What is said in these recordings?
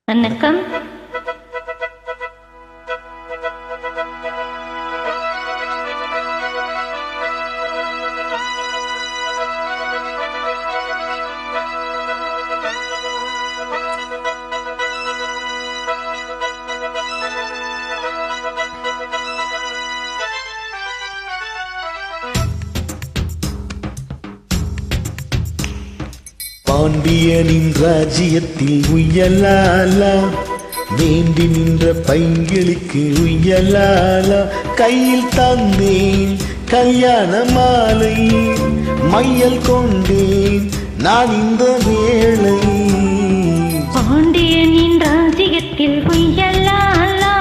வணக்கம். பாண்டியனின் ராஜ்யத்தில் உய்யலாலா, வேண்டி நின்ற பைங்களுக்கு உய்யலாலா. கையில் தந்தேன் கல்யாண மாலை, மையல் கொண்டேன் நான் இந்த வேளை. பாண்டியனின் ராஜ்யத்தில் உய்யலாலா,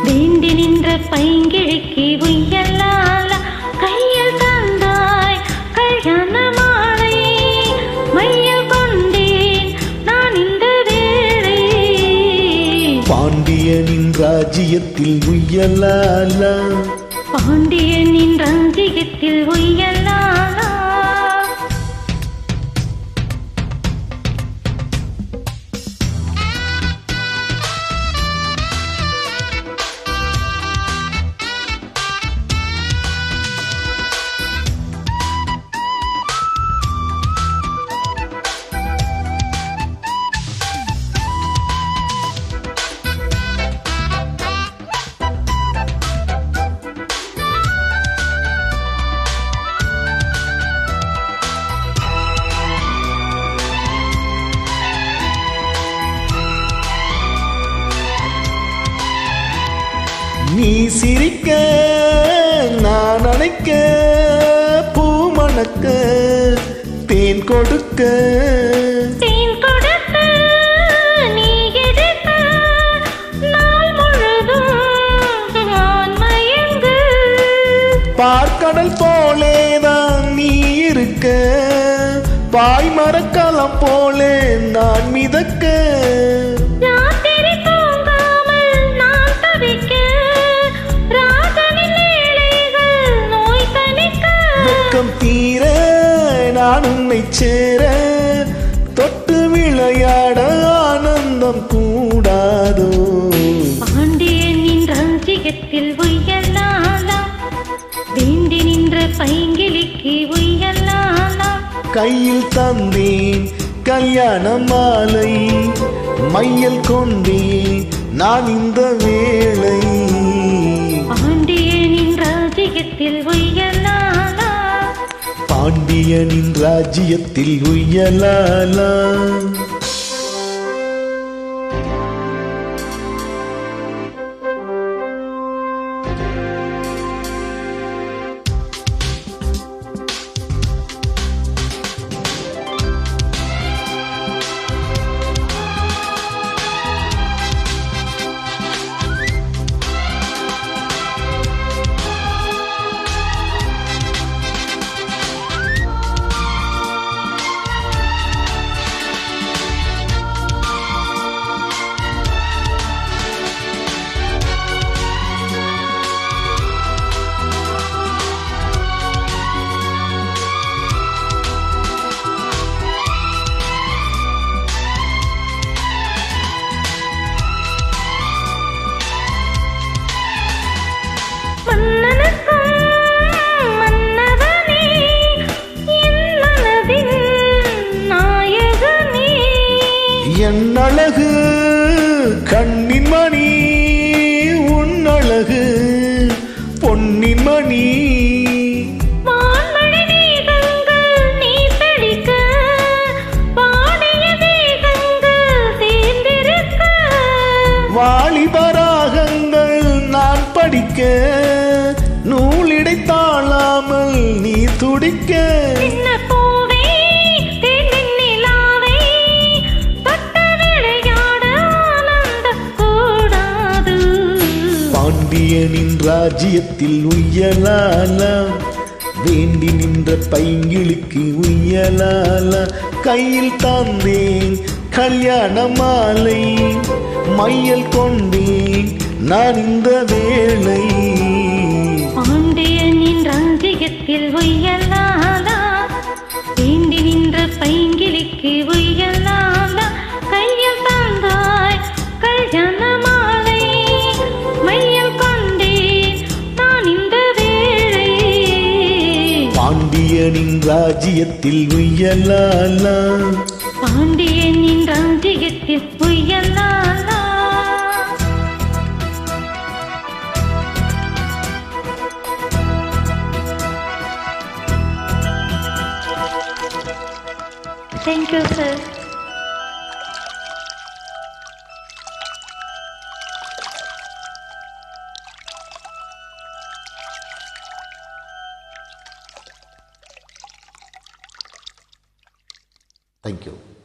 வேண்டி நின்ற பைங்களுக்கு உய்யலாலா. கையில் தந்தாய் கல்யாண மாலை, மையல் கொண்டேன் நான் இந்த வேளை. பாண்டியனின் ராஜ்யத்தில் உய்யலாலா, பாண்டியனின் ராஜ்யத்தில் உய்யலாலா. நீ சிரிக்க நான் அணைக்க, பூ மணக்க தேன் கொடுக்க. தேன் கொடுக்க நீ எடுக்க, நாள் முழுதும் நான் மயங்க. பார்க்கடல் போலேதான் நீ இருக்க, பாய் மரக்கலம் போலே நான் மிதக்க. ராத்திரி தூங்காமல் நான் தவிக்க, ராஜனின் ஏழைகள் நோய் தணிக்க. வெட்கம் தீர நான் உன்னை சேர, தொட்டு விளையாட ஆனந்தம் கூடாதோ. பாண்டியனின் ராஜ்யத்தில் உய்யலாலா, வேண்டி நின்ற பைங்கிலிக்கு உய்யலாலா. கையில் தந்தேன் கல்யாண மாலை, மையல் கொண்டேன் நான் இந்த வேளை. பாண்டியனின் ராஜ்யத்தில் உய்யலாலா, பாண்டியனின் ராஜ்யத்தில் உய்யலாலா. என் அழகு கண்ணின் மணி, உன் அழகு பொன்னின் மணி. வாலிபராகங்கள் நான் படிக்க, நூலிடை தாழாமல் நீ துடிக்க. பாண்டியனின் ராஜ்யத்தில் உய்யலாலா, வேண்டி நின்ற பைங்களுக்கு உய்யலாலா. கையில் தந்தேன் கல்யாண மாலை, மையல் கொண்டேன் நான் இந்த வேளை. பாண்டியனின் ராஜ்யத்தில் உய்யலாலா, வேண்டி நின்ற பைங்கிலிக்கு உய்யலாலா. கையில் தந்தாய் ராஜ்யத்தில் உய்யலாலா. பாண்டியனின் ராஜ்யத்தில் உய்யலாலா. Thank you, sir. Thank you.